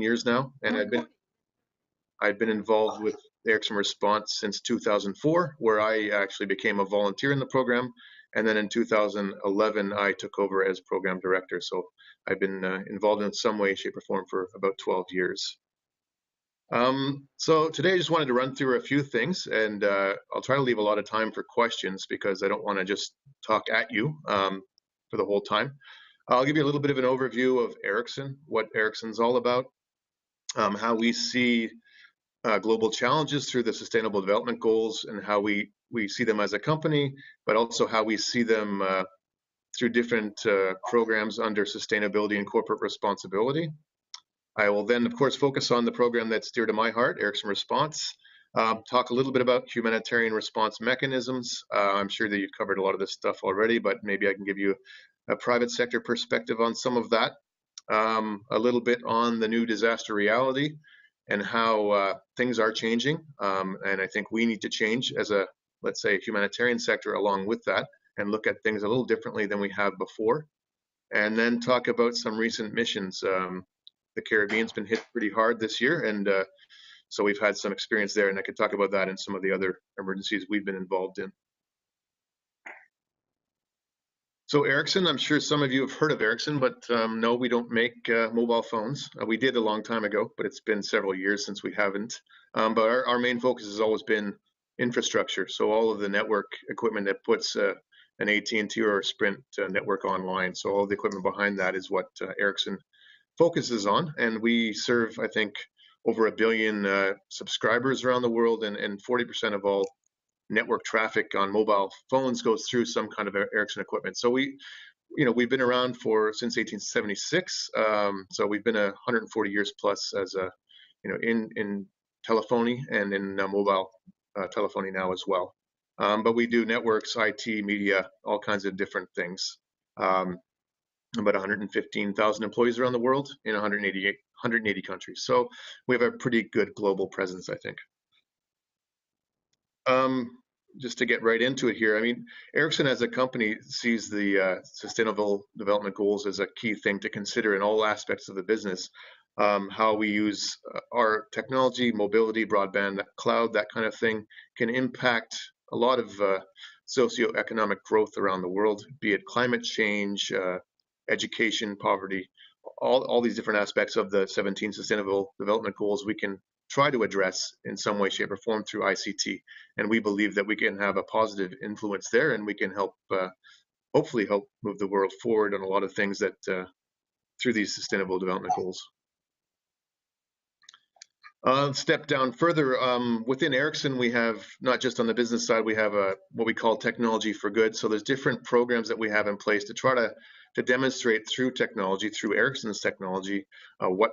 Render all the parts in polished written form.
years now, and I've been involved with Ericsson Response since 2004, where I actually became a volunteer in the program, and then in 2011 I took over as program director. So I've been involved in some way, shape, or form for about 12 years. So today I just wanted to run through a few things, and I'll try to leave a lot of time for questions because I don't want to just talk at you for the whole time. I'll give you a little bit of an overview of Ericsson, what Ericsson's all about, how we see global challenges through the Sustainable Development Goals and how we see them as a company, but also how we see them through different programs under sustainability and corporate responsibility. I will then, of course, focus on the program that's dear to my heart, Ericsson Response, talk a little bit about humanitarian response mechanisms. I'm sure that you've covered a lot of this stuff already, but maybe I can give you a private sector perspective on some of that, a little bit on the new disaster reality and how things are changing. And I think we need to change as a, let's say, humanitarian sector along with that and look at things a little differently than we have before. And then talk about some recent missions. The Caribbean's been hit pretty hard this year, and so we've had some experience there, and I could talk about that and some of the other emergencies we've been involved in. So Ericsson, I'm sure some of you have heard of Ericsson, but no, we don't make mobile phones. We did a long time ago, but it's been several years since we haven't. But our main focus has always been infrastructure. So all of the network equipment that puts an AT&T or a Sprint network online. So all the equipment behind that is what Ericsson focuses on. And we serve, I think, over 1 billion subscribers around the world, and 40% of all network traffic on mobile phones goes through some kind of Ericsson equipment. So we've been around since 1876. So we've been 140 years plus as in telephony and in mobile telephony now as well. But we do networks, IT, media, all kinds of different things. About 115,000 employees around the world in 180 countries. So we have a pretty good global presence, I think. Just to get right into it here, I mean, Ericsson as a company sees the Sustainable Development Goals as a key thing to consider in all aspects of the business. How we use our technology, mobility, broadband, cloud, that kind of thing can impact a lot of socioeconomic growth around the world, be it climate change, education, poverty, all these different aspects of the 17 Sustainable Development Goals we can try to address in some way, shape, or form through ICT. And we believe that we can have a positive influence there, and we can help, hopefully help move the world forward on a lot of things that through these Sustainable Development Goals. Step down further, within Ericsson, we have, not just on the business side, we have what we call technology for good. So there's different programs that we have in place to try to demonstrate through technology, through Ericsson's technology, what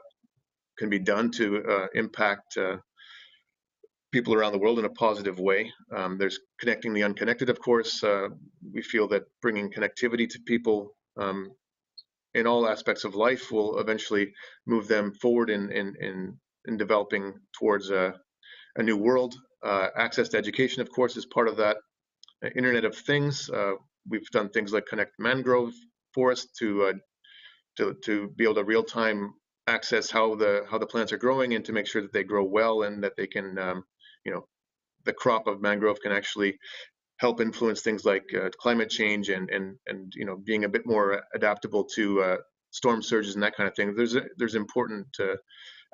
can be done to impact people around the world in a positive way. There's connecting the unconnected, of course. We feel that bringing connectivity to people in all aspects of life will eventually move them forward in developing towards a new world. Access to education, of course, is part of that. Internet of Things. We've done things like connect mangrove forests to be able to real-time access how the plants are growing and to make sure that they grow well and that they can, the crop of mangrove can actually help influence things like climate change and being a bit more adaptable to storm surges and that kind of thing. There's important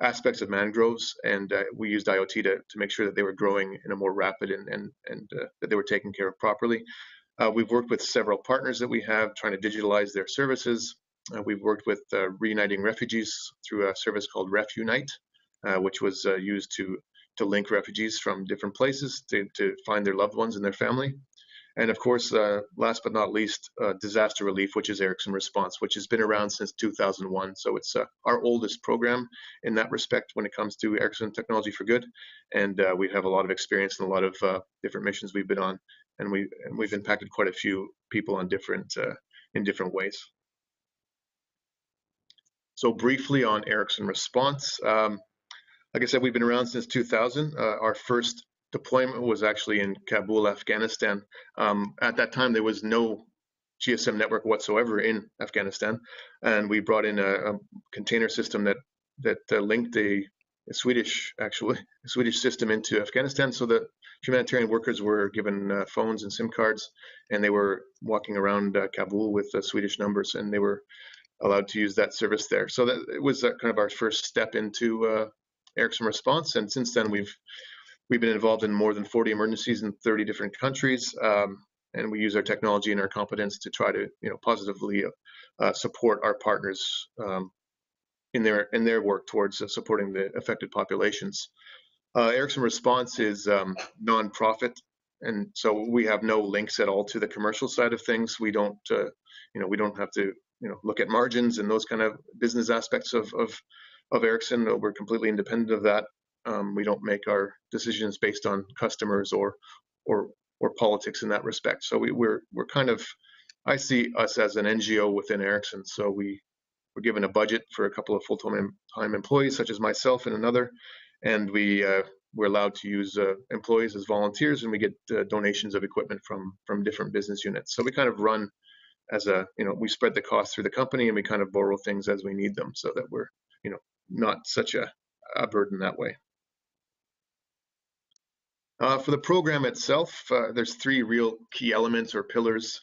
aspects of mangroves, and we used IoT to make sure that they were growing in a more rapid and that they were taken care of properly. We've worked with several partners that we have trying to digitalize their services. We've worked with reuniting refugees through a service called RefUnite, which was used to link refugees from different places to find their loved ones and their family. And of course, last but not least, disaster relief, which is Ericsson Response, which has been around since 2001. So it's our oldest program in that respect when it comes to Ericsson Technology for Good. And we have a lot of experience in a lot of different missions we've been on, and we've impacted quite a few people on in different ways. So briefly on Ericsson Response, like I said, we've been around since 2000. Our first deployment was actually in Kabul, Afghanistan. At that time, there was no GSM network whatsoever in Afghanistan, and we brought in a container system that linked a Swedish system into Afghanistan, so that humanitarian workers were given phones and SIM cards, and they were walking around Kabul with Swedish numbers, and they were allowed to use that service there. So that it was kind of our first step into Ericsson Response, and since then we've been involved in more than 40 emergencies in 30 different countries, and we use our technology and our competence to try to positively support our partners in their work towards supporting the affected populations. Ericsson Response is non-profit, and so we have no links at all to the commercial side of things. We don't have to look at margins and those kind of business aspects of Ericsson. We're completely independent of that. We don't make our decisions based on customers or politics in that respect. So we're kind of, I see us as an NGO within Ericsson. So we're given a budget for a couple of full-time employees, such as myself and another, and we're allowed to use employees as volunteers, and we get donations of equipment from different business units. So we kind of run as we spread the cost through the company, and we kind of borrow things as we need them, so that we're not such a burden that way. For the program itself, there's three real key elements or pillars.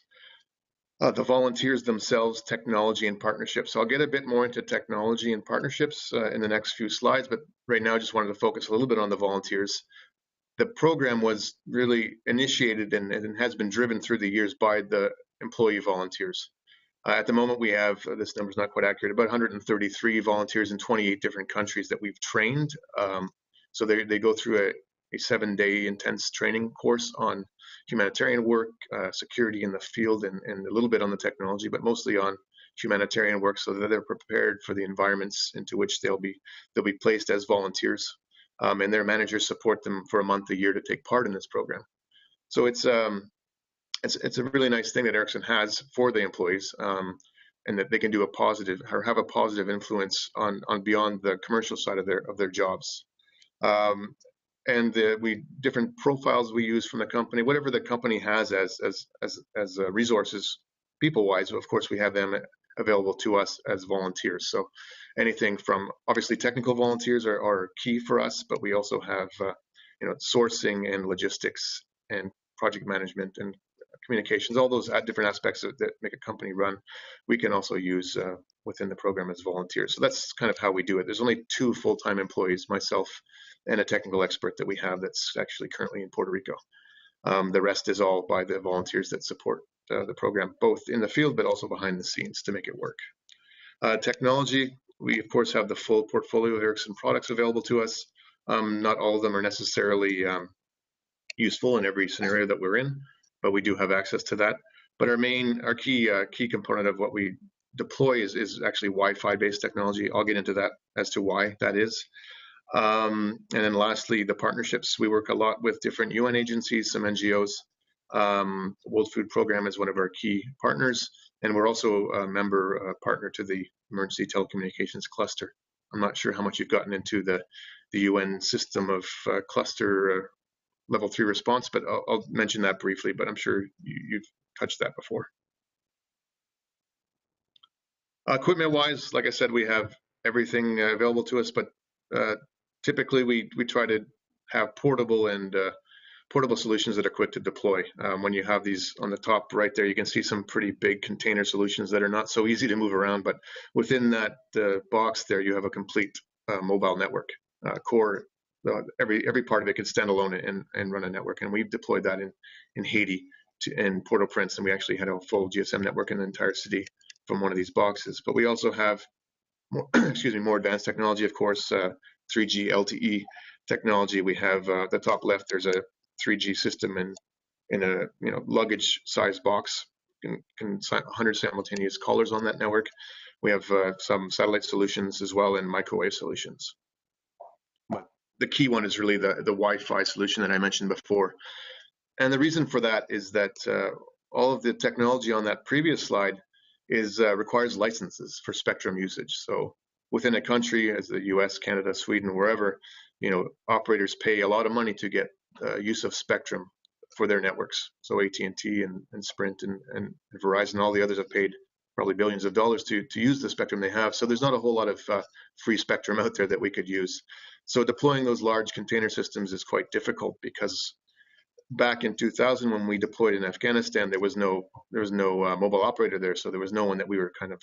The volunteers themselves, technology, and partnerships. So I'll get a bit more into technology and partnerships in the next few slides, but right now I just wanted to focus a little bit on the volunteers. The program was really initiated and has been driven through the years by the employee volunteers. At the moment, we have, this number is not quite accurate, about 133 volunteers in 28 different countries that we've trained. So they go through a 7-day intense training course on humanitarian work, security in the field, and a little bit on the technology, but mostly on humanitarian work, so that they're prepared for the environments into which they'll be placed as volunteers, and their managers support them for a month, a year to take part in this program. So it's a really nice thing that Ericsson has for the employees, and that they can do have a positive influence on beyond the commercial side of their jobs. And different profiles we use from the company, whatever the company has as resources, people-wise. Of course, we have them available to us as volunteers. So anything from, obviously, technical volunteers are key for us, but we also have sourcing and logistics and project management and communications, all those different aspects that make a company run, we can also use within the program as volunteers. So that's kind of how we do it. There's only 2 full-time employees, myself and a technical expert that we have that's actually currently in Puerto Rico. The rest is all by the volunteers that support the program, both in the field but also behind the scenes to make it work. Technology, we of course have the full portfolio of Ericsson products available to us. Not all of them are necessarily useful in every scenario that we're in, but we do have access to that. But our key component of what we deploy is actually Wi-Fi based technology. I'll get into that as to why that is. And then lastly, the partnerships. We work a lot with different UN agencies, some NGOs. World Food Program is one of our key partners, and we're also a partner to the Emergency Telecommunications Cluster. I'm not sure how much you've gotten into the UN system of cluster level 3 response, but I'll mention that briefly, but I'm sure you've touched that before. Equipment-wise, like I said, we have everything available to us, but typically we try to have portable solutions that are quick to deploy. When you have these on the top right there, you can see some pretty big container solutions that are not so easy to move around, but within that box there, you have a complete mobile network core. Every part of it can stand alone and run a network, and we've deployed that in Haiti in Port-au-Prince, and we actually had a full GSM network in the entire city from one of these boxes. But we also have more advanced technology, of course, 3G LTE technology. We have the top left, there's a 3G system in a luggage size box, can 100 simultaneous callers on that network. We have some satellite solutions as well and microwave solutions. But the key one is really the Wi-Fi solution that I mentioned before. And the reason for that is that all of the technology on that previous slide requires licenses for spectrum usage. So within a country, as the US, Canada, Sweden, wherever, operators pay a lot of money to get use of spectrum for their networks. So AT&T and Sprint and Verizon, all the others have paid probably billions of dollars to use the spectrum they have. So there's not a whole lot of free spectrum out there that we could use. So deploying those large container systems is quite difficult, because back in 2000 when we deployed in Afghanistan, there was no mobile operator there, so there was no one that we were kind of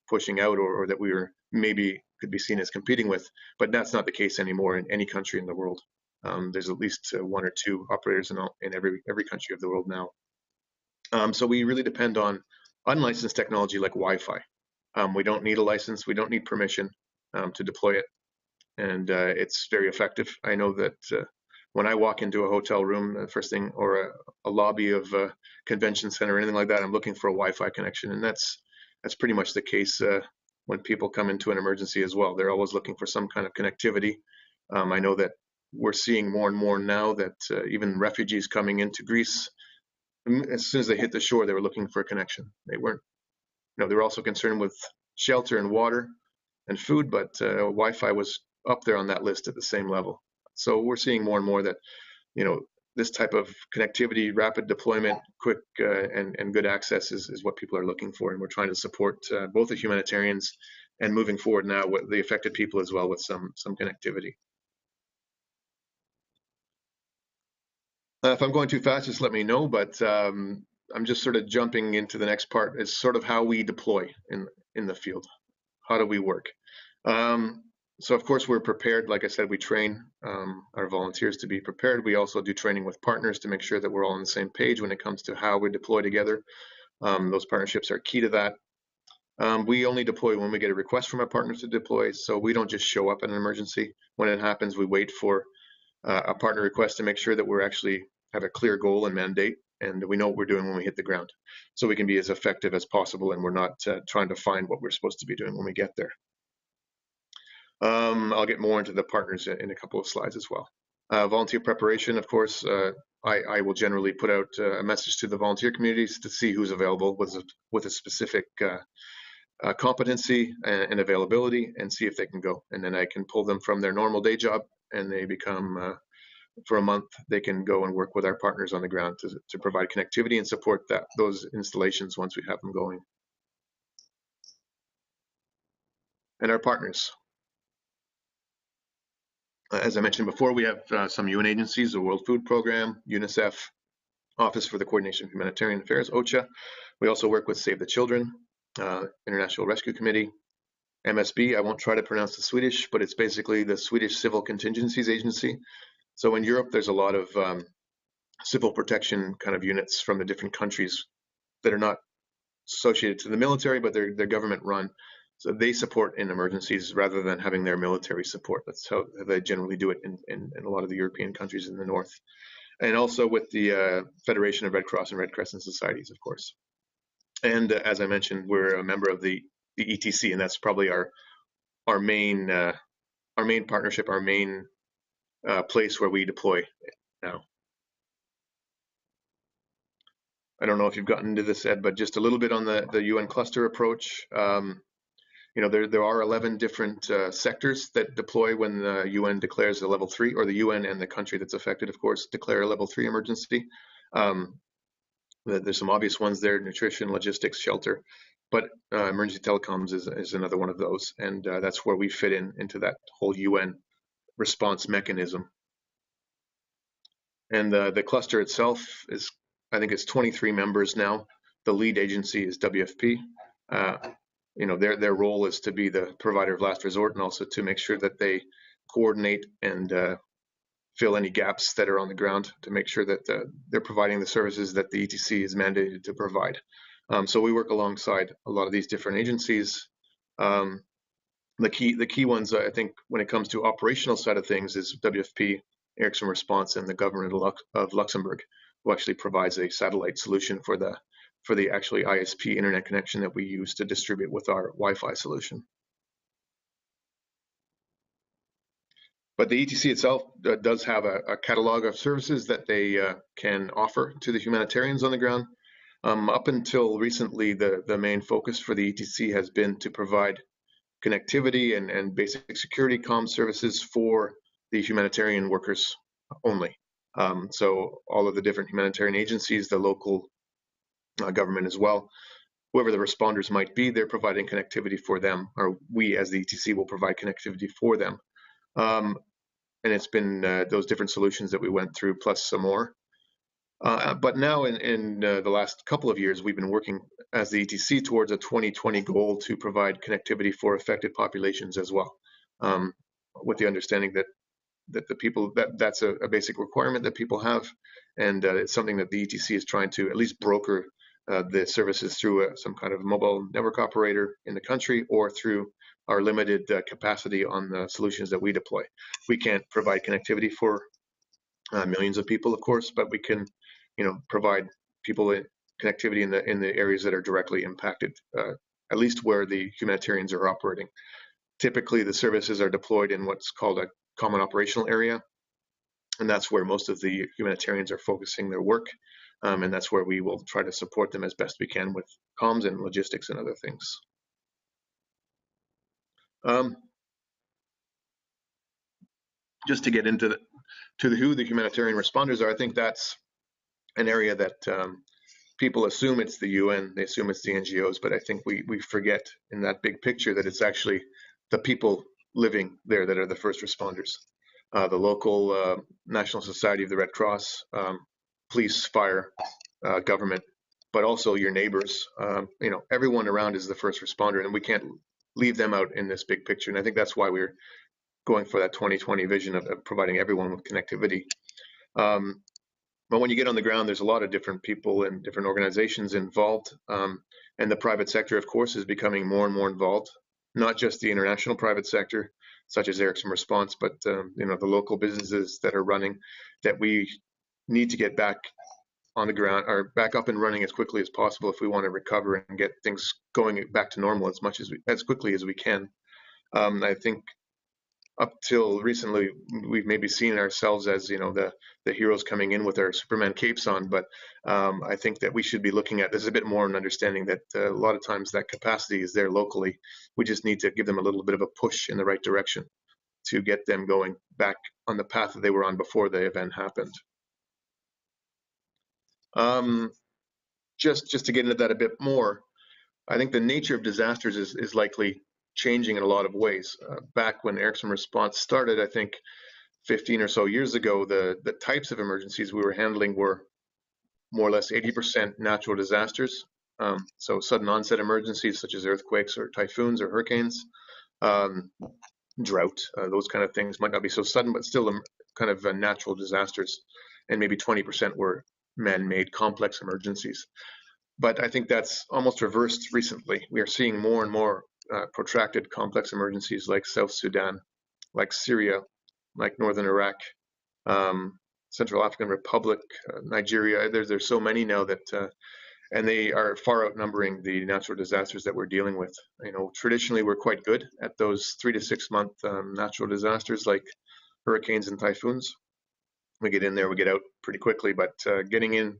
pushing out, or that we were maybe could be seen as competing with. But that's not the case anymore in any country in the world. There's at least one or two operators in every country of the world now. So we really depend on unlicensed technology like Wi-Fi. We don't need a license, we don't need permission to deploy it, and it's very effective. I know that when I walk into a hotel room, the first thing, or a lobby of a convention center or anything like that, I'm looking for a Wi-Fi connection, and that's pretty much the case when people come into an emergency as well. They're always looking for some kind of connectivity. I know that we're seeing more and more now that even refugees coming into Greece, as soon as they hit the shore, they were looking for a connection. They weren't, they were also concerned with shelter and water and food, but Wi-Fi was up there on that list at the same level. So we're seeing more and more that, this type of connectivity, rapid deployment, quick and good access is what people are looking for. And we're trying to support both the humanitarians and moving forward now with the affected people as well with some connectivity. If I'm going too fast, just let me know, but I'm just sort of jumping into the next part, is sort of how we deploy in the field. How do we work? So of course we're prepared. Like I said, we train our volunteers to be prepared. We also do training with partners to make sure that we're all on the same page when it comes to how we deploy together. Those partnerships are key to that. We only deploy when we get a request from a partner to deploy, so we don't just show up in an emergency. When it happens, we wait for a partner request to make sure that we're actually have a clear goal and mandate, and we know what we're doing when we hit the ground, so we can be as effective as possible, and we're not trying to find what we're supposed to be doing when we get there. I'll get more into the partners in a couple of slides as well. Volunteer preparation, of course, I will generally put out a message to the volunteer communities to see who's available with a specific competency and availability, and see if they can go. And then I can pull them from their normal day job, and they become, for a month, they can go and work with our partners on the ground to provide connectivity and support those installations once we have them going. And our partners. As I mentioned before, we have some UN agencies, the World Food Program, UNICEF, Office for the Coordination of Humanitarian Affairs, OCHA. We also work with Save the Children, International Rescue Committee, MSB. I won't try to pronounce the Swedish, but it's basically the Swedish Civil Contingencies Agency. So in Europe, there's a lot of civil protection kind of units from the different countries that are not associated to the military, but they're government run. So they support in emergencies rather than having their military support. That's how they generally do it in a lot of the European countries in the north. And also with the Federation of Red Cross and Red Crescent Societies, of course. And as I mentioned, we're a member of the ETC, and that's probably our main partnership, our main place where we deploy now. I don't know if you've gotten into this, Ed, but just a little bit on the UN cluster approach. There are 11 different sectors that deploy when the UN declares a level 3, or the UN and the country that's affected, of course, declare a level 3 emergency. There's some obvious ones there: nutrition, logistics, shelter. But emergency telecoms is another one of those, and that's where we fit into that whole UN response mechanism. And the cluster itself is, I think it's 23 members now. The lead agency is WFP. Their role is to be the provider of last resort, and also to make sure that they coordinate and fill any gaps that are on the ground to make sure that they're providing the services that the ETC is mandated to provide. So we work alongside a lot of these different agencies. The key ones, I think, when it comes to operational side of things, is WFP, Ericsson Response, and the government of Luxembourg, who actually provides a satellite solution for the actually ISP internet connection that we use to distribute with our Wi-Fi solution. But the ETC itself does have a catalog of services that they can offer to the humanitarians on the ground. Up until recently, the main focus for the ETC has been to provide connectivity and basic security comm services for the humanitarian workers only. So all of the different humanitarian agencies, the local government as well, whoever the responders might be, they're providing connectivity for them, or we as the ETC will provide connectivity for them. And it's been those different solutions that we went through, plus some more. But now in the last couple of years, we've been working as the ETC towards a 2020 goal to provide connectivity for affected populations as well, with the understanding that the people that's a basic requirement that people have, and it's something that the ETC is trying to at least broker the services through some kind of mobile network operator in the country, or through our limited capacity on the solutions that we deploy. We can't provide connectivity for millions of people, of course, but we can, provide people connectivity in the areas that are directly impacted, at least where the humanitarians are operating. Typically, the services are deployed in what's called a common operational area, and that's where most of the humanitarians are focusing their work, and that's where we will try to support them as best we can with comms and logistics and other things. Just to get into who the humanitarian responders are, I think that's an area that people assume it's the UN, they assume it's the NGOs, but I think we forget in that big picture that it's actually the people living there that are the first responders. The local National Society of the Red Cross, police, fire, government, but also your neighbors. Everyone around is the first responder, and we can't leave them out in this big picture. And I think that's why we're going for that 2020 vision of providing everyone with connectivity. But when you get on the ground, there's a lot of different people and different organizations involved. And the private sector, of course, is becoming more and more involved, not just the international private sector, such as Ericsson Response, but the local businesses that are running, that we need to get back on the ground, or back up and running as quickly as possible if we want to recover and get things going back to normal as quickly as we can. I think up till recently, we've maybe seen ourselves as the heroes coming in with our Superman capes on, but I think that we should be looking at this a bit more and understanding that a lot of times that capacity is there locally. We just need to give them a little bit of a push in the right direction to get them going back on the path that they were on before the event happened. Just to get into that a bit more, I think the nature of disasters is likely changing in a lot of ways. Back when Ericsson Response started, I think 15 or so years ago, the types of emergencies we were handling were more or less 80% natural disasters. So sudden onset emergencies such as earthquakes or typhoons or hurricanes, drought, those kind of things might not be so sudden, but still kind of natural disasters. And maybe 20% were man-made complex emergencies. But I think that's almost reversed recently. We are seeing more and more protracted complex emergencies like South Sudan, like Syria, like Northern Iraq, Central African Republic, Nigeria. There's so many now that, and they are far outnumbering the natural disasters that we're dealing with. Traditionally we're quite good at those 3 to 6 month natural disasters like hurricanes and typhoons. We get in there, we get out pretty quickly, but getting in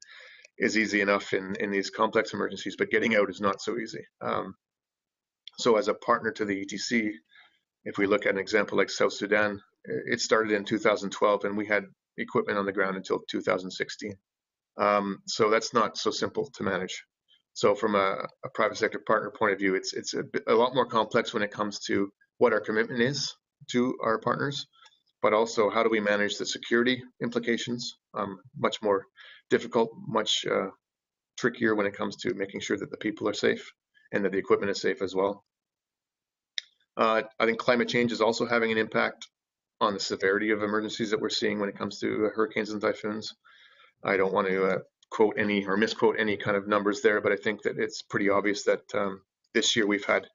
is easy enough in these complex emergencies, but getting out is not so easy. So as a partner to the ETC, if we look at an example like South Sudan, it started in 2012 and we had equipment on the ground until 2016. So that's not so simple to manage. So from a private sector partner point of view, it's a lot more complex when it comes to what our commitment is to our partners, but also how do we manage the security implications, much more difficult, much trickier when it comes to making sure that the people are safe and that the equipment is safe as well. I think climate change is also having an impact on the severity of emergencies that we're seeing when it comes to hurricanes and typhoons. I don't want to quote any or misquote any kind of numbers there, but I think that it's pretty obvious that this year we've had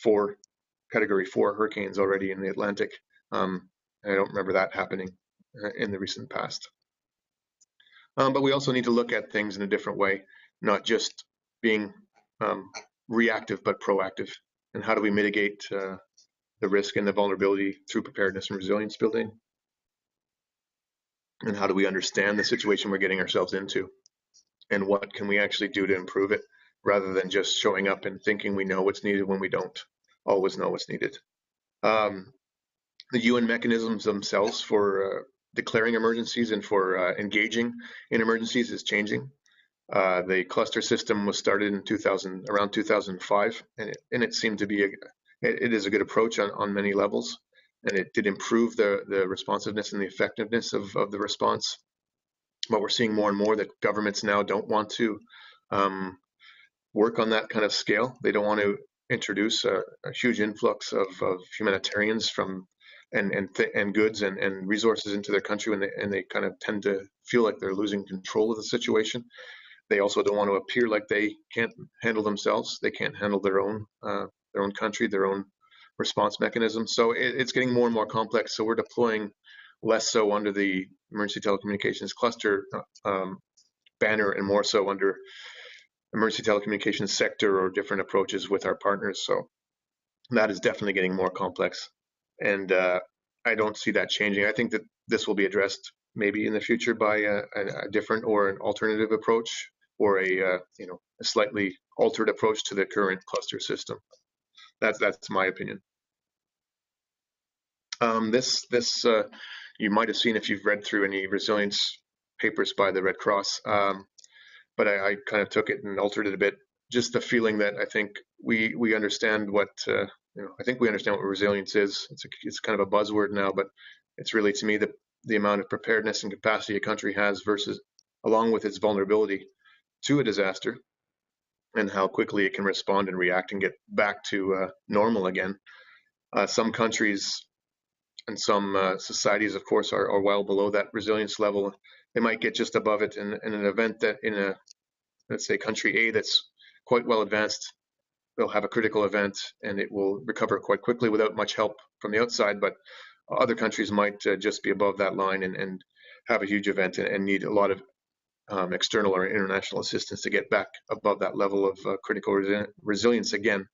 4 Category 4 hurricanes already in the Atlantic. I don't remember that happening in the recent past. But we also need to look at things in a different way, not just being reactive, but proactive. And how do we mitigate the risk and the vulnerability through preparedness and resilience building? And how do we understand the situation we're getting ourselves into? And what can we actually do to improve it, rather than just showing up and thinking we know what's needed when we don't always know what's needed. The UN mechanisms themselves for declaring emergencies and for engaging in emergencies is changing. The cluster system was started in around 2005, and it seemed to be it is a good approach on many levels, and it did improve the responsiveness and the effectiveness of the response. But we're seeing more and more that governments now don't want to work on that kind of scale. They don't want to introduce a huge influx of humanitarians and goods and resources into their country, and they kind of tend to feel like they're losing control of the situation. They also don't want to appear like they can't handle themselves. They can't handle their own country, their own response mechanism. So it's getting more and more complex. So we're deploying less so under the emergency telecommunications cluster banner and more so under emergency telecommunications sector or different approaches with our partners. So that is definitely getting more complex, and I don't see that changing. I think that this will be addressed maybe in the future by a different or an alternative approach, or a slightly altered approach to the current cluster system. That's my opinion. This you might have seen if you've read through any resilience papers by the Red Cross, but I kind of took it and altered it a bit. Just the feeling that I think we understand what I think we understand what resilience is. It's kind of a buzzword now, but it's really, to me, the amount of preparedness and capacity a country has versus, along with its vulnerability to a disaster, and how quickly it can respond and react and get back to normal again. Some countries and some societies, of course, are well below that resilience level. They might get just above it in an event that in a, let's say, country A that's quite well advanced, they'll have a critical event and it will recover quite quickly without much help from the outside. But other countries might just be above that line and have a huge event and need a lot of external or international assistance to get back above that level of critical resilience again.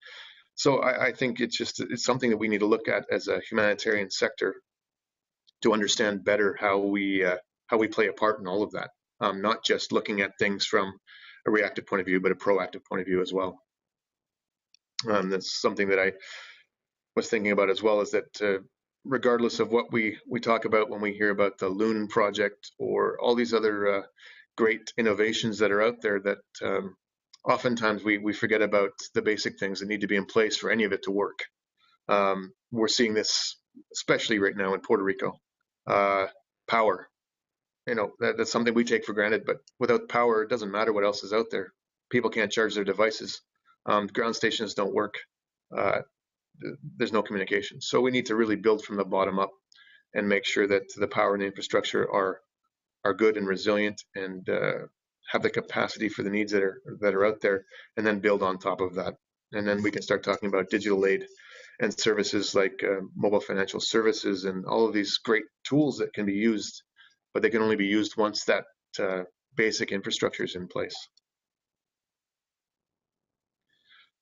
So I think it's something that we need to look at as a humanitarian sector to understand better how we play a part in all of that. Not just looking at things from a reactive point of view, but a proactive point of view as well. That's something that I was thinking about as well, is that regardless of what we talk about when we hear about the Loon project or all these other great innovations that are out there, that oftentimes we forget about the basic things that need to be in place for any of it to work. We're seeing this especially right now in Puerto Rico. Power, that's something we take for granted, but without power, it doesn't matter what else is out there. People can't charge their devices. Ground stations don't work. There's no communication. So we need to really build from the bottom up and make sure that the power and infrastructure are good and resilient, and have the capacity for the needs that are out there, and then build on top of that. And then we can start talking about digital aid and services like mobile financial services and all of these great tools that can be used, but they can only be used once that basic infrastructure is in place.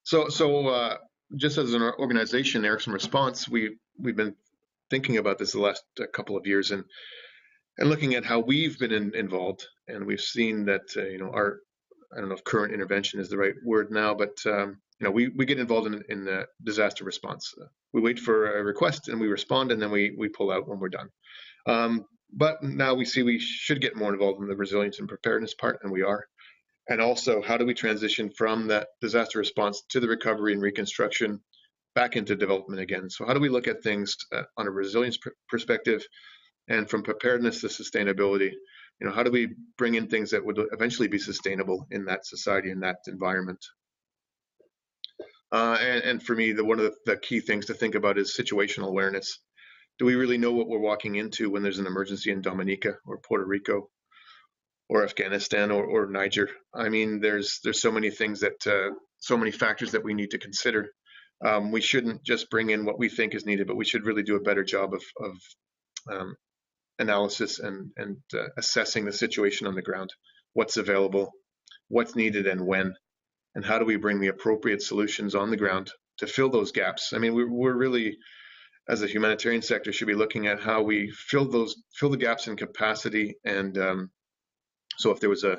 So just as an organization, Ericsson Response, we've been thinking about this the last couple of years, and looking at how we've been involved, and we've seen that our, I don't know if current intervention is the right word now, but we get involved in the disaster response. We wait for a request and we respond, and then we pull out when we're done. But now we see we should get more involved in the resilience and preparedness part, and we are. And also, how do we transition from that disaster response to the recovery and reconstruction back into development again? So how do we look at things on a resilience perspective, and from preparedness to sustainability? How do we bring in things that would eventually be sustainable in that society, in that environment? And for me, one of the key things to think about is situational awareness. Do we really know what we're walking into when there's an emergency in Dominica or Puerto Rico or Afghanistan or Niger? I mean, there's so many things so many factors that we need to consider. We shouldn't just bring in what we think is needed, but we should really do a better job of analysis and assessing the situation on the ground. What's available, what's needed, and when, and how do we bring the appropriate solutions on the ground to fill those gaps? I mean, we're really, as a humanitarian sector, should be looking at how we fill the gaps in capacity. And so if there was a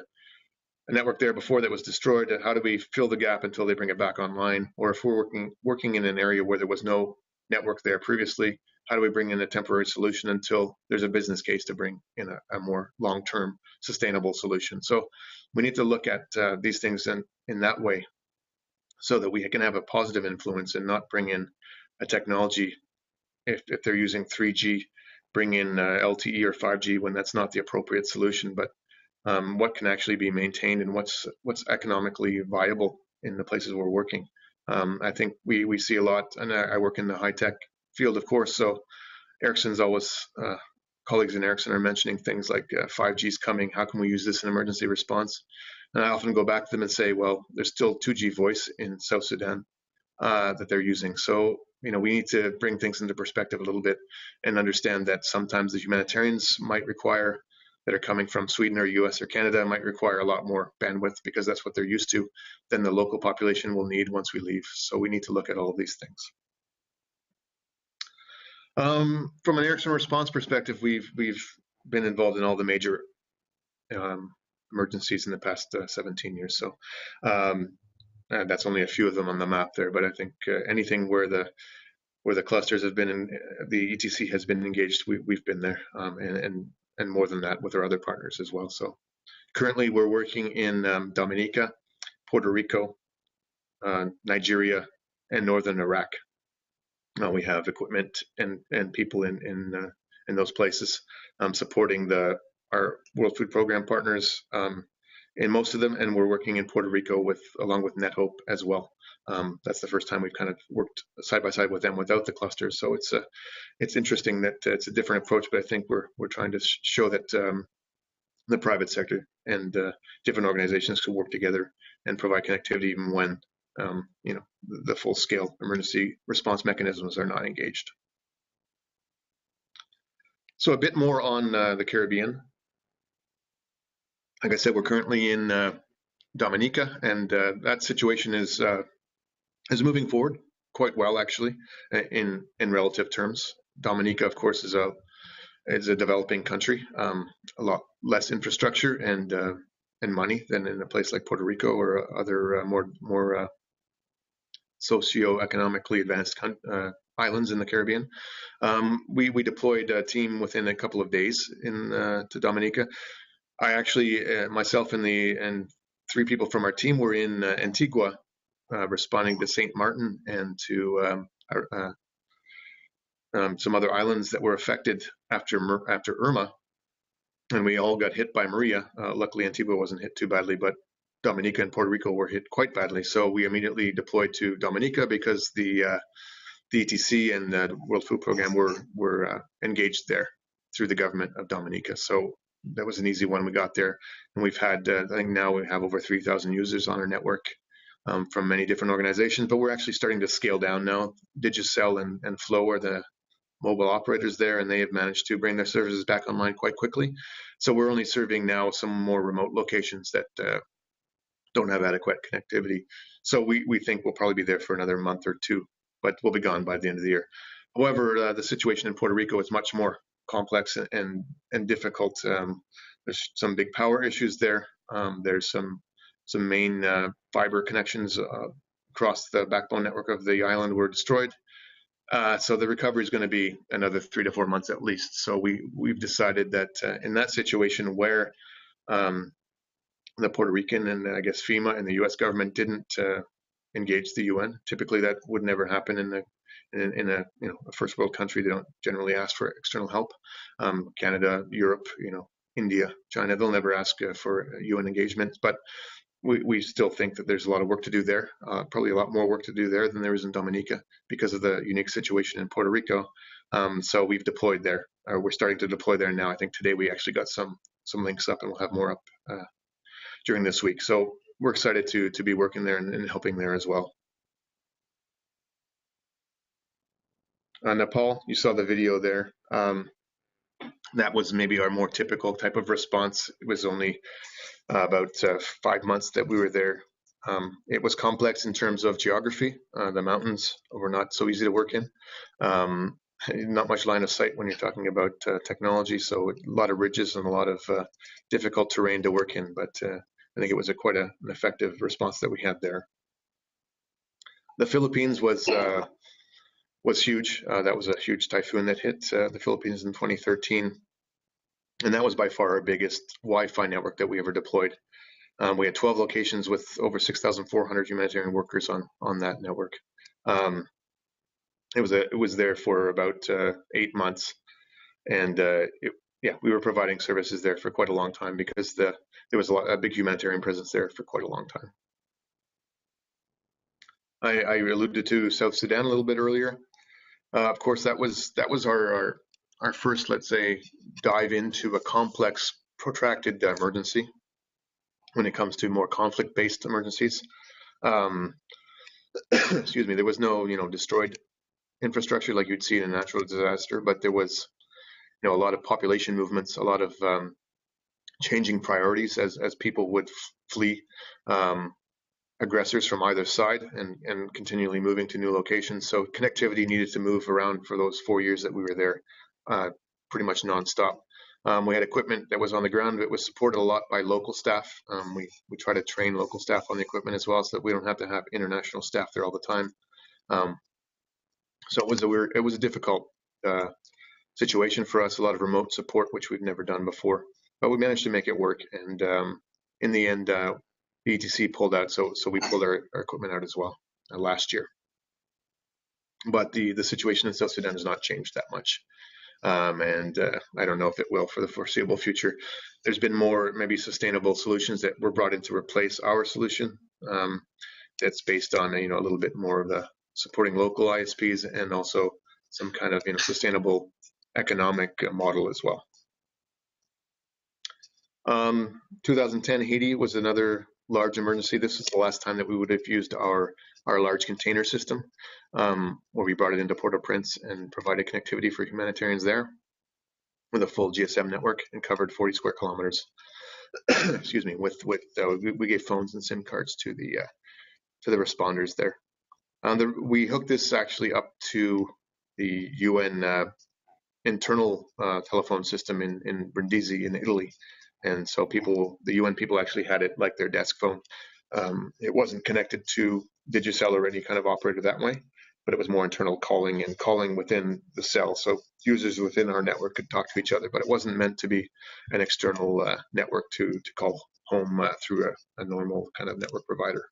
network there before that was destroyed, how do we fill the gap until they bring it back online? Or if we're working in an area where there was no network there previously, how do we bring in a temporary solution until there's a business case to bring in a more long-term sustainable solution. So we need to look at these things in that way, so that we can have a positive influence and not bring in a technology, if they're using 3G, bring in LTE or 5G when that's not the appropriate solution, but what can actually be maintained and what's economically viable in the places we're working. I think we see a lot, and I work in the high-tech field, of course, so Ericsson's always, colleagues in Ericsson are mentioning things like 5G is coming, how can we use this in emergency response? And I often go back to them and say, well, there's still 2G voice in South Sudan that they're using. So, we need to bring things into perspective a little bit and understand that sometimes the humanitarians might require, that are coming from Sweden or US or Canada, might require a lot more bandwidth because that's what they're used to than the local population will need once we leave. So we need to look at all of these things. From an Ericsson response perspective, we've been involved in all the major emergencies in the past 17 years. So that's only a few of them on the map there, but I think anything where the clusters have been in, the ETC has been engaged, we've been there, and more than that with our other partners as well. So currently we're working in Dominica, Puerto Rico, Nigeria, and northern Iraq. We have equipment and people in those places supporting our World Food Program partners in most of them, and we're working in Puerto Rico along with NetHope as well. That's the first time we've kind of worked side by side with them without the clusters. So it's interesting that it's a different approach, but I think we're trying to show that the private sector and different organizations can work together and provide connectivity even when the full-scale emergency response mechanisms are not engaged. So a bit more on the Caribbean. Like I said, we're currently in Dominica, and that situation is moving forward quite well, actually, in relative terms. Dominica, of course, is a developing country, a lot less infrastructure and money than in a place like Puerto Rico or other more socio-economically advanced islands in the Caribbean. We deployed a team within a couple of days to Dominica. I actually, myself and 3 people from our team were in Antigua, responding to St. Martin and to some other islands that were affected after Irma, and we all got hit by Maria. Luckily, Antigua wasn't hit too badly, but Dominica and Puerto Rico were hit quite badly. So we immediately deployed to Dominica because the ETC and the World Food Program were engaged there through the government of Dominica. So that was an easy one. We got there, and we've had, I think now we have over 3,000 users on our network from many different organizations, but we're actually starting to scale down now. Digicel and Flow are the mobile operators there, and they have managed to bring their services back online quite quickly. So we're only serving now some more remote locations that don't have adequate connectivity. So we think we'll probably be there for another month or 2, but we'll be gone by the end of the year. However, the situation in Puerto Rico is much more complex and difficult. There's some big power issues there. There's some main fiber connections across the backbone network of the island were destroyed. So the recovery is going to be another 3 to 4 months at least. So we've decided that in that situation where the Puerto Rican and I guess FEMA and the U.S. government didn't engage the UN, typically that would never happen in a first world country. They don't generally ask for external help. Canada, Europe, India, China, they'll never ask for UN engagement, but we still think that there's a lot of work to do there, probably a lot more work to do there than there is in Dominica because of the unique situation in Puerto Rico. So we've deployed there, or we're starting to deploy there now. I think today we actually got some links up, and we'll have more up during this week. So we're excited to be working there and helping there as well. Nepal, you saw the video there. That was maybe our more typical type of response. It was only about 5 months that we were there. It was complex in terms of geography. The mountains were not so easy to work in. Not much line of sight when you're talking about technology, so a lot of ridges and a lot of difficult terrain to work in, but I think it was quite an effective response that we had there. The Philippines was was huge. That was a huge typhoon that hit the Philippines in 2013. And that was by far our biggest Wi-Fi network that we ever deployed. We had 12 locations with over 6,400 humanitarian workers on that network. It was there for about 8 months, and yeah, we were providing services there for quite a long time because there was a big humanitarian presence there for quite a long time. I alluded to South Sudan a little bit earlier. Of course, that was our first, let's say, dive into a complex, protracted emergency when it comes to more conflict-based emergencies. Excuse me. There was no, destroyed infrastructure like you'd see in a natural disaster, but there was, a lot of population movements, a lot of changing priorities as people would flee aggressors from either side and continually moving to new locations. So connectivity needed to move around for those 4 years that we were there, pretty much nonstop. We had equipment that was on the ground. It was supported a lot by local staff. We try to train local staff on the equipment as well, so that we don't have to have international staff there all the time. So it was a difficult situation for us. A lot of remote support, which we've never done before, but we managed to make it work. And in the end, ETC pulled out, so we pulled our equipment out as well last year. But the situation in South Sudan has not changed that much. And I don't know if it will for the foreseeable future. There's been more maybe sustainable solutions that were brought in to replace our solution. That's based on a little bit more of the supporting local ISPs and also some kind of sustainable economic model as well. 2010 Haiti was another large emergency. This was the last time that we would have used our large container system, where we brought it into Port-au-Prince and provided connectivity for humanitarians there with a full GSM network and covered 40 square kilometers. Excuse me. We gave phones and SIM cards to the responders there. We hooked this actually up to the UN internal telephone system in Brindisi in Italy. And so the UN people actually had it like their desk phone. It wasn't connected to Digicel or any kind of operator that way, but it was more internal calling and calling within the cell. So users within our network could talk to each other, but it wasn't meant to be an external network to call home through a normal kind of network provider.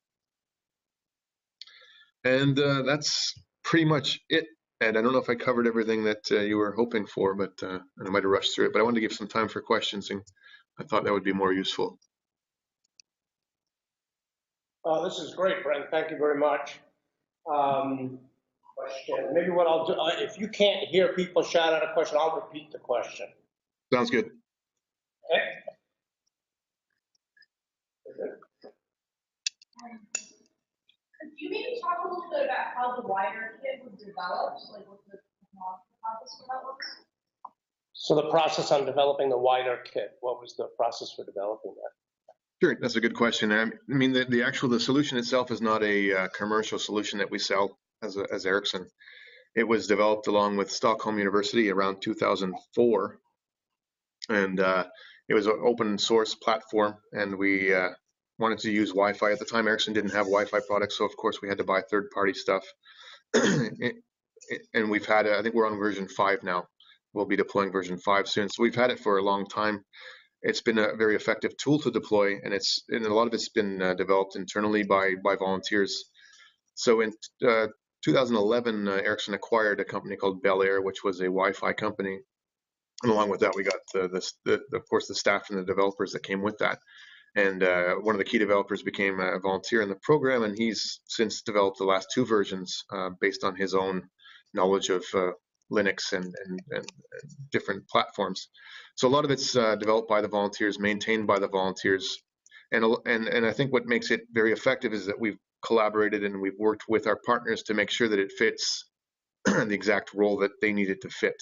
And that's pretty much it. And I don't know if I covered everything that you were hoping for, but and I might have rushed through it, but I wanted to give some time for questions, and I thought that would be more useful. This is great, Brent. Thank you very much. Question. Maybe what I'll do, if you can't hear people shout out a question, I'll repeat the question. Sounds good. Okay. Could you maybe talk a little bit about how the wider kit was developed, like what the process for that was? So the process on developing the wider kit, what was the process for developing that? Sure, that's a good question. I mean, the solution itself is not a commercial solution that we sell as Ericsson. It was developed along with Stockholm University around 2004, and it was an open source platform, and we wanted to use Wi-Fi. At the time, Ericsson didn't have Wi-Fi products, so of course we had to buy third-party stuff. And we've had, I think we're on version 5 now. We'll be deploying version 5 soon. So we've had it for a long time. It's been a very effective tool to deploy, and a lot of it's been developed internally by volunteers. So in 2011, Ericsson acquired a company called Bel Air, which was a Wi-Fi company. And along with that, we got of course, the staff and the developers that came with that. And one of the key developers became a volunteer in the program, and he's since developed the last 2 versions based on his own knowledge of Linux and different platforms. So a lot of it's developed by the volunteers, maintained by the volunteers, and I think what makes it very effective is that we've collaborated and we've worked with our partners to make sure that it fits the exact role that they need it to fit.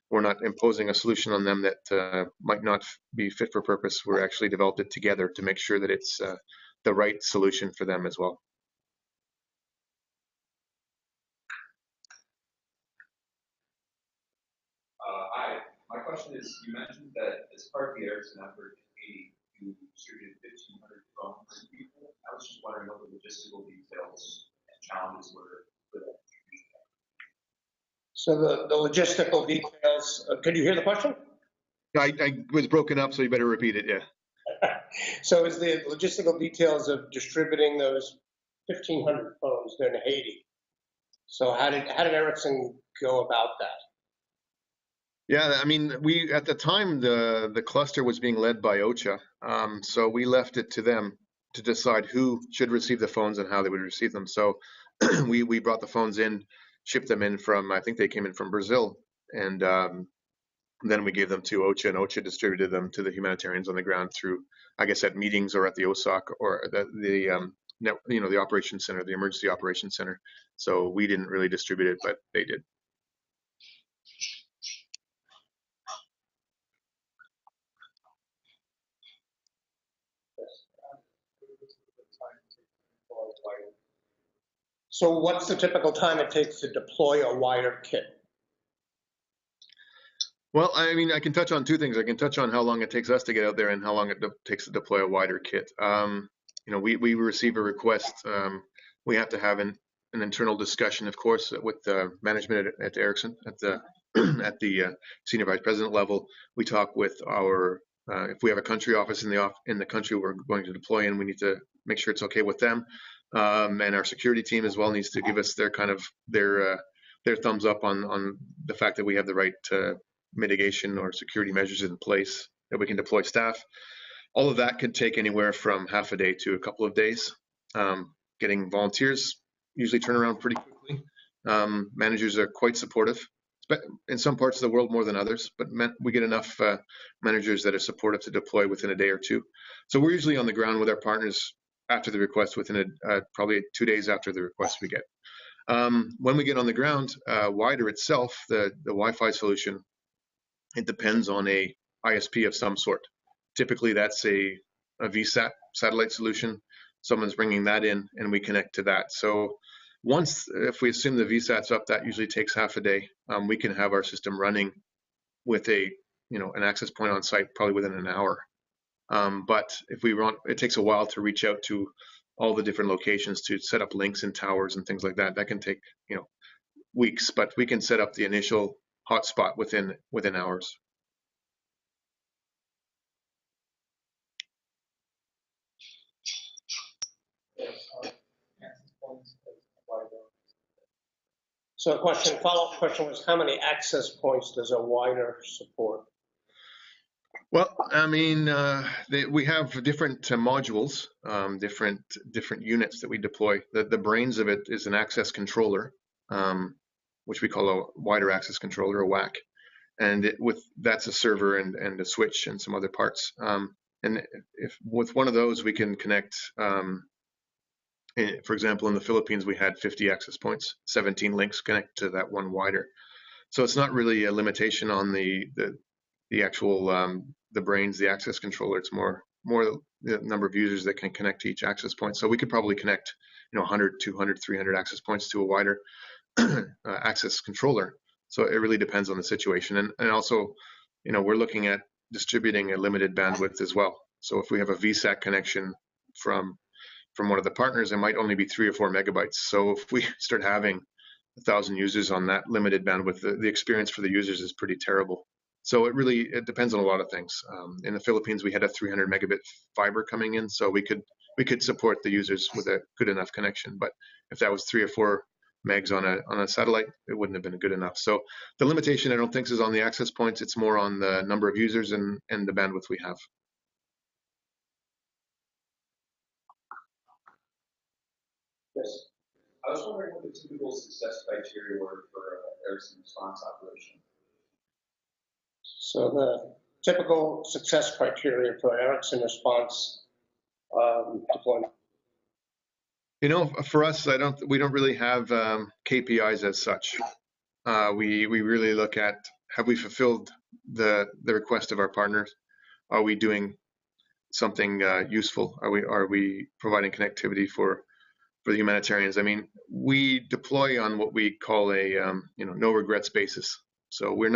We're not imposing a solution on them that might not be fit for purpose. We're actually developed it together to make sure that it's the right solution for them as well. Hi, my question is, you mentioned that as part of the Ericsson effort in Haiti, you distributed 1,500 phones to people. I was just wondering what the logistical details and challenges were for that distribution. So the logistical details, could you hear the question? I was broken up, so you better repeat it. Yeah. So is the logistical details of distributing those 1,500 phones there in Haiti? So how did Ericsson go about that? Yeah, I mean, we at the time the cluster was being led by OCHA, so we left it to them to decide who should receive the phones and how they would receive them. So we brought the phones in, shipped them in from, I think they came in from Brazil, and then we gave them to OCHA, and OCHA distributed them to the humanitarians on the ground through, I guess, at meetings or at the OSOC or the operations center, the emergency operations center. So we didn't really distribute it, but they did. So what's the typical time it takes to deploy a wire kit? Well, I mean, I can touch on two things. I can touch on how long it takes us to get out there and how long it takes to deploy a wider kit. We receive a request. We have to have an internal discussion, of course, with the management at Ericsson at the at the senior vice president level. We talk with our if we have a country office in the country we're going to deploy in, we need to make sure it's okay with them. And our security team as well needs to give us their thumbs up on the fact that we have the right mitigation or security measures in place, that we can deploy staff. All of that could take anywhere from half a day to a couple of days. Getting volunteers usually turn around pretty quickly. Managers are quite supportive, but in some parts of the world more than others, but we get enough managers that are supportive to deploy within a day or two. So we're usually on the ground with our partners after the request, within probably 2 days after the request we get. When we get on the ground, wider itself, the Wi-Fi solution, it depends on a ISP of some sort. Typically, that's a VSAT satellite solution. Someone's bringing that in, and we connect to that. So if we assume the VSAT's up, that usually takes half a day. We can have our system running with an access point on site probably within an hour. But if we run, it takes a while to reach out to all the different locations to set up links and towers and things like that. That can take weeks, but we can set up the initial hotspot within hours. So follow-up question was, how many access points does a wider support? Well, I mean, we have different modules, different units that we deploy. The brains of it is an access controller, which we call a wider access controller, a WAC, and that's a server and a switch and some other parts. And if with one of those we can connect, for example, in the Philippines we had 50 access points, 17 links connect to that one wider. So it's not really a limitation on the actual the brains, the access controller. It's more the number of users that can connect to each access point. So we could probably connect 100, 200, 300 access points to a wider access controller. So it really depends on the situation. And also, we're looking at distributing a limited bandwidth as well. So if we have a VSAT connection from one of the partners, it might only be 3 or 4 megabytes. So if we start having 1,000 users on that limited bandwidth, the experience for the users is pretty terrible. So it depends on a lot of things. In the Philippines, we had a 300 megabit fiber coming in, so we could support the users with a good enough connection. But if that was 3 or 4 megs on a satellite, it wouldn't have been good enough. So the limitation, I don't think, is on the access points. It's more on the number of users and the bandwidth we have. Yes. I was wondering what the typical success criteria were for Ericsson response operation. So the typical success criteria for Ericsson response deployment. For us, we don't really have KPIs as such. We really look at, have we fulfilled the request of our partners? Are we doing something useful? Are we providing connectivity for the humanitarians? I mean, we deploy on what we call a no regrets basis. So we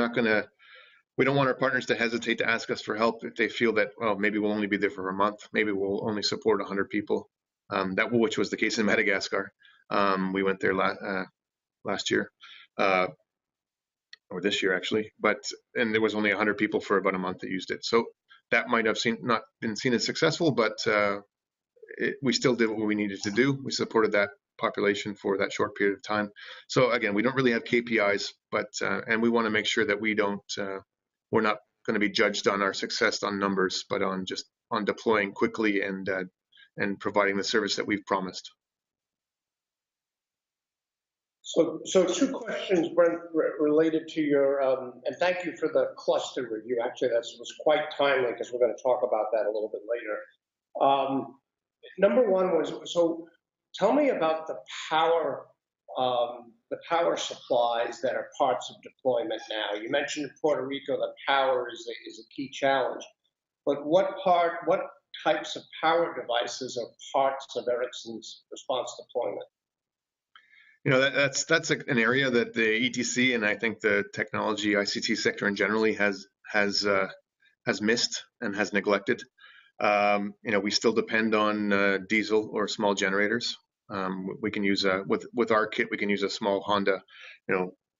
don't want our partners to hesitate to ask us for help if they feel that, well, maybe we'll only be there for a month, maybe we'll only support 100 people. Which was the case in Madagascar. We went there last year. or this year actually, and there was only 100 people for about a month that used it. So that might have not been seen as successful, but we still did what we needed to do. We supported that population for that short period of time. So again, we don't really have KPIs, but and we want to make sure that we're not going to be judged on our success on numbers, but on deploying quickly and providing the service that we've promised. So two questions, Brent, related to your, and thank you for the cluster review. Actually, that was quite timely because we're going to talk about that a little bit later. Number one was, so tell me about the power supplies that are parts of deployment now. You mentioned in Puerto Rico that power is a key challenge, but what types of power devices are parts of Ericsson's response deployment? That's an area that the ETC and I think the technology ICT sector in generally has missed and has neglected. We still depend on diesel or small generators. We can use with our kit, we can use a small Honda,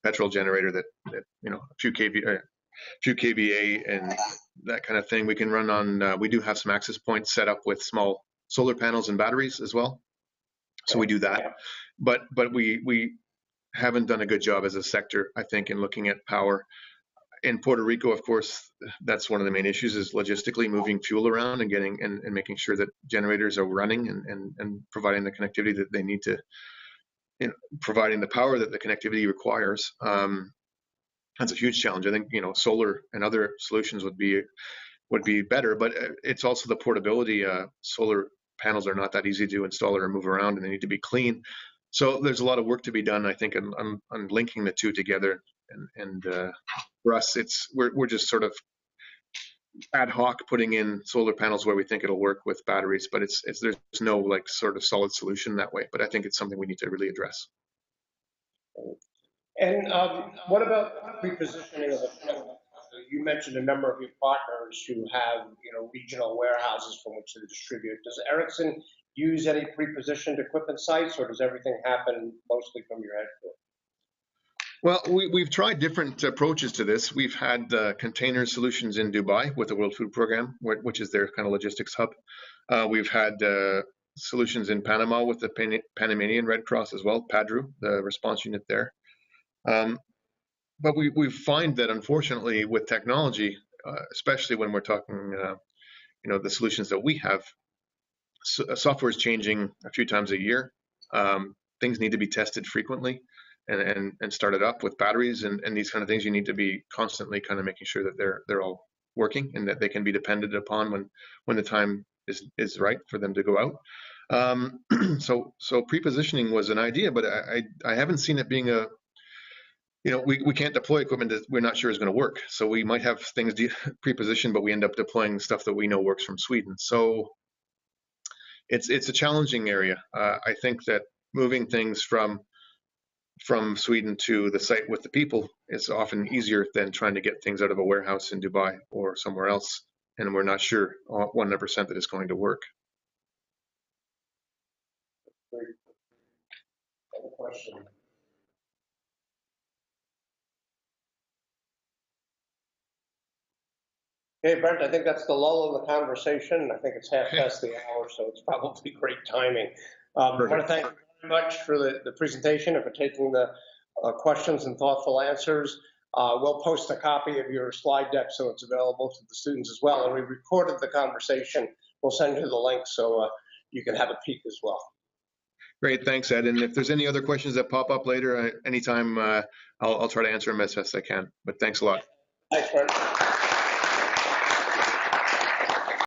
petrol generator that a few kVA and that kind of thing. We can run on. We do have some access points set up with small solar panels and batteries as well. So we do that, but we haven't done a good job as a sector, I think, in looking at power. In Puerto Rico, of course, that's one of the main issues is logistically moving fuel around and and making sure that generators are running and providing the connectivity that they need to, providing the power that the connectivity requires. That's a huge challenge. I think solar and other solutions would be better, but it's also the portability. Solar panels are not that easy to install or move around, and they need to be clean. So there's a lot of work to be done, I think, on linking the two together. And for us, we're just sort of ad hoc putting in solar panels where we think it'll work with batteries, but there's no like sort of solid solution that way. But I think it's something we need to really address. And what about repositioning of equipment? You mentioned a number of your partners who have regional warehouses from which they distribute. Does Ericsson use any pre-positioned equipment sites, or does everything happen mostly from your headquarters? Well, we've tried different approaches to this. We've had container solutions in Dubai with the World Food Program, which is their kind of logistics hub. We've had solutions in Panama with the Panamanian Red Cross as well, PADRU, the response unit there. But we find that unfortunately with technology, especially when we're talking, the solutions that we have, software is changing a few times a year. Things need to be tested frequently and started up with batteries and these kind of things. You need to be constantly kind of making sure that they're all working and that they can be depended upon when the time is right for them to go out. So pre-positioning was an idea, but I haven't seen it being we can't deploy equipment that we're not sure is going to work. So we might have things pre-positioned, but we end up deploying stuff that we know works from Sweden. So it's a challenging area. I think that moving things from Sweden to the site with the people is often easier than trying to get things out of a warehouse in Dubai or somewhere else, and we're not sure 100% that it's going to work. Great. Another question. Hey, Brent, I think that's the lull of the conversation. I think it's half past the hour, so it's probably great timing. I want to thank you very much for the presentation and for taking the questions and thoughtful answers. We'll post a copy of your slide deck so it's available to the students as well. And we recorded the conversation. We'll send you the link so you can have a peek as well. Great, thanks, Ed. And if there's any other questions that pop up later, anytime, I'll try to answer them as best I can. But thanks a lot. Thanks, Brent.